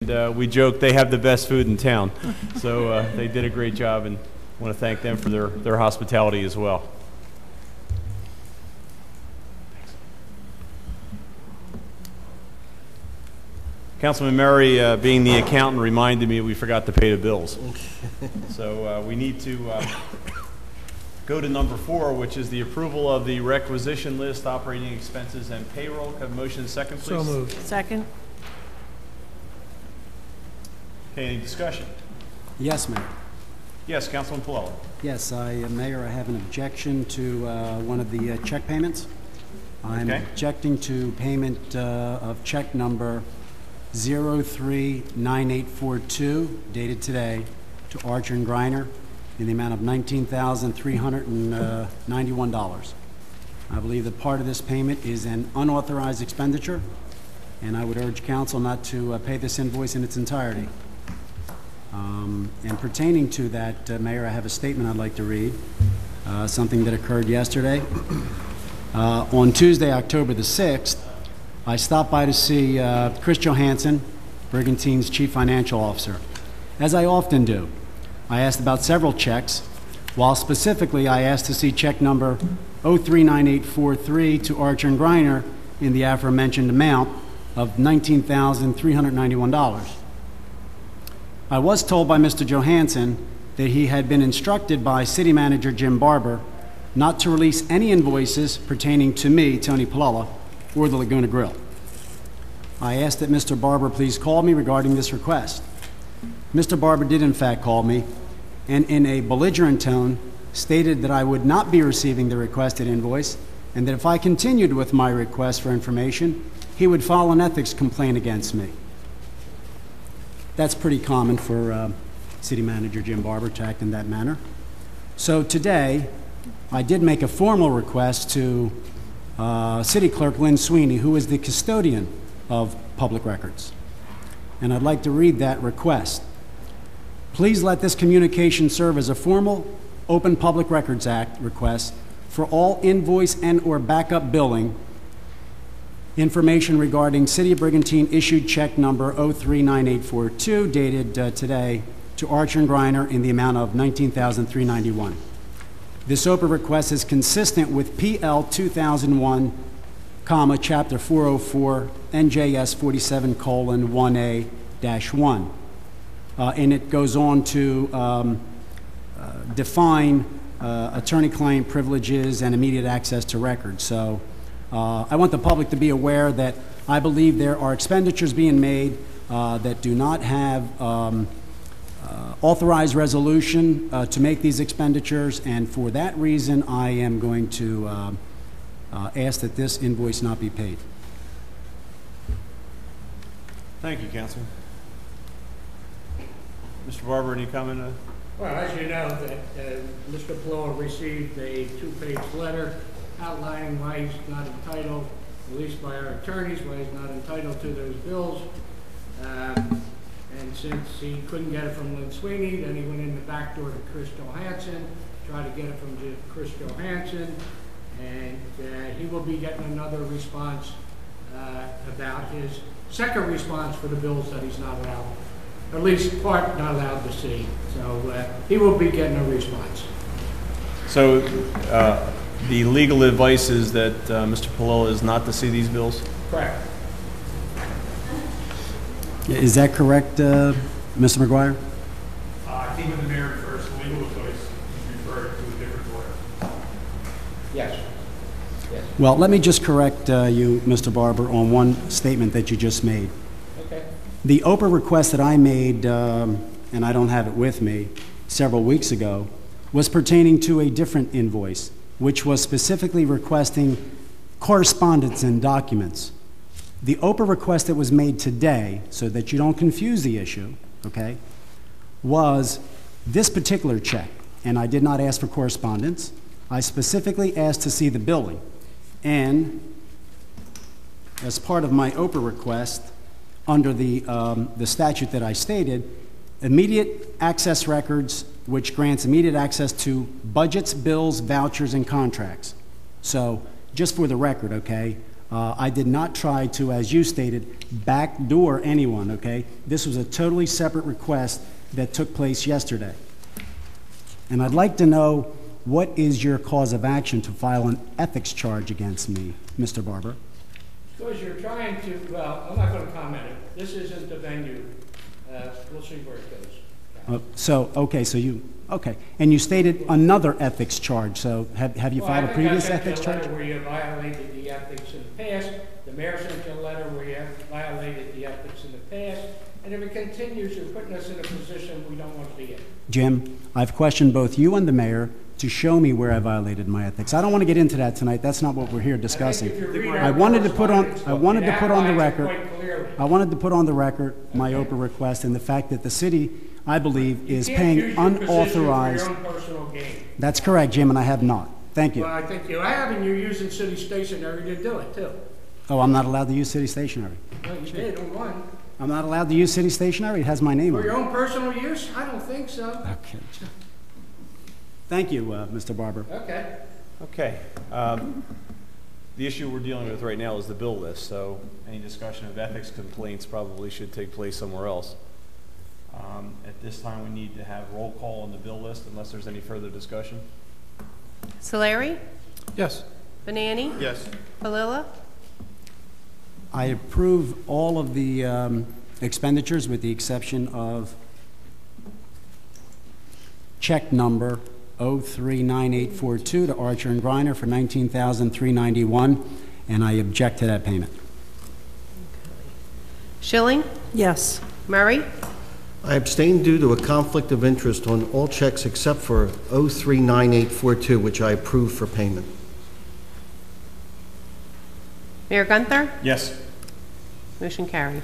And we joke they have the best food in town. So they did a great job, and I want to thank them for their hospitality as well. Councilman Murray, being the accountant, reminded me we forgot to pay the bills. So we need to go to number 4, which is the approval of the requisition list, operating expenses, and payroll. Can I have a motion second, please? So moved. Second. Okay, any discussion? Yes, Mayor. Yes, Councilman Pullella. Yes, Mayor, I have an objection to one of the check payments. I'm objecting to payment of check number 039842, dated today, to Archer and Griner in the amount of $19,391. I believe that part of this payment is an unauthorized expenditure, and I would urge council not to pay this invoice in its entirety. And pertaining to that, Mayor, I have a statement I'd like to read, something that occurred yesterday. On Tuesday, October the 6th, I stopped by to see Chris Johansson, Brigantine's Chief Financial Officer. As I often do, I asked about several checks, while specifically I asked to see check number 039843 to Archer and Griner in the aforementioned amount of $19,391. I was told by Mr. Johansson that he had been instructed by City Manager Jim Barber not to release any invoices pertaining to me, Tony Pullella, or the Laguna Grill. I asked that Mr. Barber please call me regarding this request. Mr. Barber did in fact call me, and in a belligerent tone stated that I would not be receiving the requested invoice, and that if I continued with my request for information, he would file an ethics complaint against me. That's pretty common for City Manager Jim Barber to act in that manner. So today, I did make a formal request to City Clerk Lynn Sweeney, who is the custodian of public records. And I'd like to read that request. Please let this communication serve as a formal Open Public Records Act request for all invoice and/or backup billing information regarding City of Brigantine issued check number 039842, dated today, to Archer and Griner in the amount of $19,391. This OPA request is consistent with PL 2001, Chapter 404, NJS 47:1A-1. And it goes on to define attorney-client privileges and immediate access to records. So I want the public to be aware that I believe there are expenditures being made that do not have authorized resolution to make these expenditures, and for that reason I am going to ask that this invoice not be paid. Thank you, Councilman. Mr. Barber, any comment? Well, as you know, that Mr. Pullella received a 2-page letter outlining why he's not entitled, at least by our attorneys, why he's not entitled to those bills. And since he couldn't get it from Lynn Sweeney, then he went in the back door to Chris Johansson, tried to get it from Chris Johansson, and he will be getting another response about his second response for the bills that he's not allowed, or at least part not allowed to see. So he will be getting a response. So the legal advice is that Mr. Pullella is not to see these bills? Correct. Is that correct, Mr. McGuire? I think when the mayor refers to legal advice, he's referred to a different lawyer. Yes. Yes. Well, let me just correct you, Mr. Barber, on one statement that you just made. Okay. The OPA request that I made, and I don't have it with me, several weeks ago, was pertaining to a different invoice, which was specifically requesting correspondence and documents. The OPA request that was made today, so that you don't confuse the issue, okay, was this particular check. And I did not ask for correspondence. I specifically asked to see the billing. And as part of my OPA request, under the statute that I stated, immediate access records, which grants immediate access to budgets, bills, vouchers, and contracts. So just for the record, okay, I did not try to, as you stated, backdoor anyone, okay? This was a totally separate request that took place yesterday. And I'd like to know, what is your cause of action to file an ethics charge against me, Mr. Barber? Because you're trying to, well, I'm not going to comment it. This isn't the venue. We'll see where it goes. Okay. And you stated another ethics charge, so have you filed a previous ethics charge? I sent you a letter where you violated the ethics in the past. The mayor sent you a letter where you have violated the ethics in the past. And if it continues, you're putting us in a position we don't want to be in. Jim, I've questioned both you and the mayor to show me where I violated my ethics. I don't want to get into that tonight. That's not what we're here discussing. I wanted to put on the record my Oprah request and the fact that the city, I believe, is paying unauthorized. That's correct, Jim, and I have not. Thank you. Well, I think you have, and you're using city stationery to do it, too. Oh, I'm not allowed to use city stationery. Well, you did on one. I'm not allowed to use city stationery? It has my name on it. For your own personal use? I don't think so. Okay. Thank you, Mr. Barber. Okay. Okay. The issue we're dealing with right now is the bill list, so any discussion of ethics complaints probably should take place somewhere else. At this time, we need to have roll call on the bill list unless there's any further discussion. Solari? Yes. Bonanni? Yes. Pallilla? I approve all of the expenditures with the exception of check number 039842 to Archer and Griner for $19,391, and I object to that payment. Schilling? Yes. Murray? I abstain due to a conflict of interest on all checks except for 039842, which I approve for payment. Mayor Gunther? Yes. Motion carried.